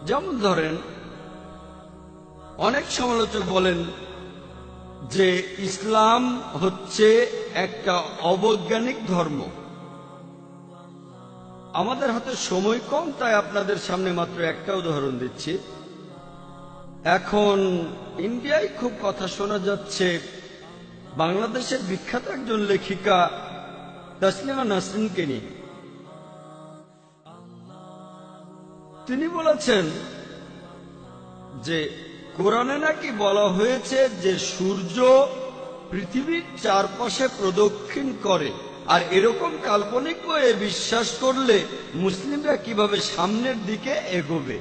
যেমন ধরেন, অনেক সমালোচক বলেন যে ইসলাম হচ্ছে একটা অবৈজ্ঞানিক ধর্ম। আমাদের হাতে সময় কম, তাই আপনাদের সামনে মাত্র একটা উদাহরণ দিচ্ছি। এখন ইন্ডিয়ায় খুব কথা শোনা যাচ্ছে বাংলাদেশের বিখ্যাত একজন লেখিকা তাসলিমা নাসরিনকে নিয়ে। তিনি বলেছেন যে কোরআনে নাকি বলা হয়েছে যে সূর্য পৃথিবীর চারপাশে প্রদক্ষিণ করে, আর এরকম কাল্পনিক বইয়ে বিশ্বাস করলে মুসলিমরা কিভাবে সামনের দিকে এগোবে।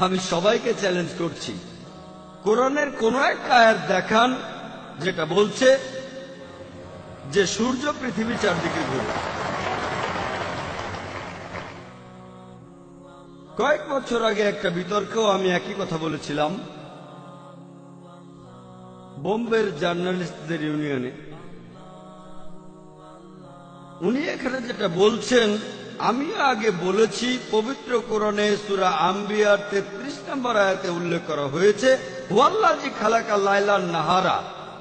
আমি সবাইকে চ্যালেঞ্জ করছি, কোরআনের কোন একটা আয়াত দেখান যেটা বলছে যে সূর্য পৃথিবীর চারদিকে ঘুরে। কয়েক বছর আগে একটা বিতর্কেও আমি একই কথা বলেছিলাম বোম্বের জার্নালিস্টদের ইউনিয়নে। উনি এখানে যেটা বলছেন আমিও আগে বলেছি, পবিত্র কোরআনে সূরা আম্বিয়ার 33 নম্বর আয়াতে উল্লেখ করা হয়েছে, হুয়াল্লাযী খালাকা লাইলান নাহারা,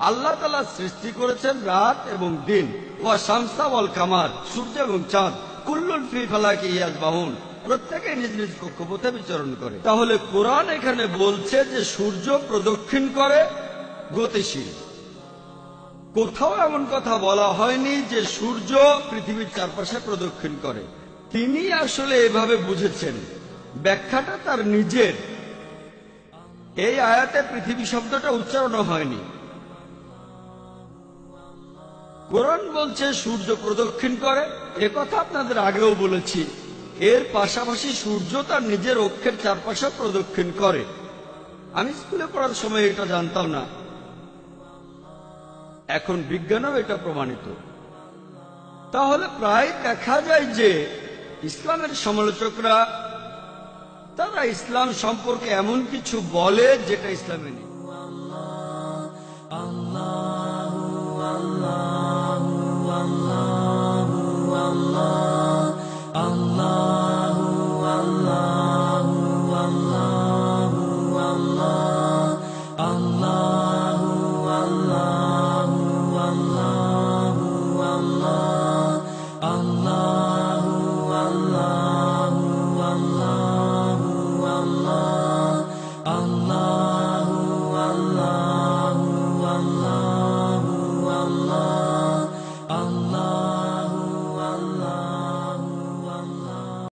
আল্লাহ তাআলা সৃষ্টি করেছেন রাত এবং দিন, ওয়া শামসা ওয়াল কামার, সূর্য এবং চাঁদ, কুল্লুন ফি ফালাকি ইয়াসবাহুন, প্রত্যেকে নিজ নিজ কক্ষপথে বিচরণ করে। তাহলে কোরআন এখানে বলছে যে সূর্য প্রদক্ষিণ করে, গতিশীল। কোথাও এমন কথা বলা হয়নি যে সূর্য পৃথিবীর চারপাশে প্রদক্ষিণ করে। তিনি আসলে এভাবে বুঝেছেন, ব্যাখ্যাটা তার নিজের। এই আয়াতে পৃথিবী শব্দটা উচ্চারণ হয়নি। কোরআন বলছে সূর্য প্রদক্ষিণ করে, একথা আপনাদের আগেও বলেছি। এর পাশাপাশি সূর্য তার নিজের অক্ষের চারপাশে প্রদক্ষিণ করে। আমি স্কুলে পড়ার সময় এটা জানতাম না, এখন বিজ্ঞানও এটা প্রমাণিত। তাহলে প্রায় দেখা যায় যে ইসলামের সমালোচকরা তারা ইসলাম সম্পর্কে এমন কিছু বলে যেটা ইসলামে নেই।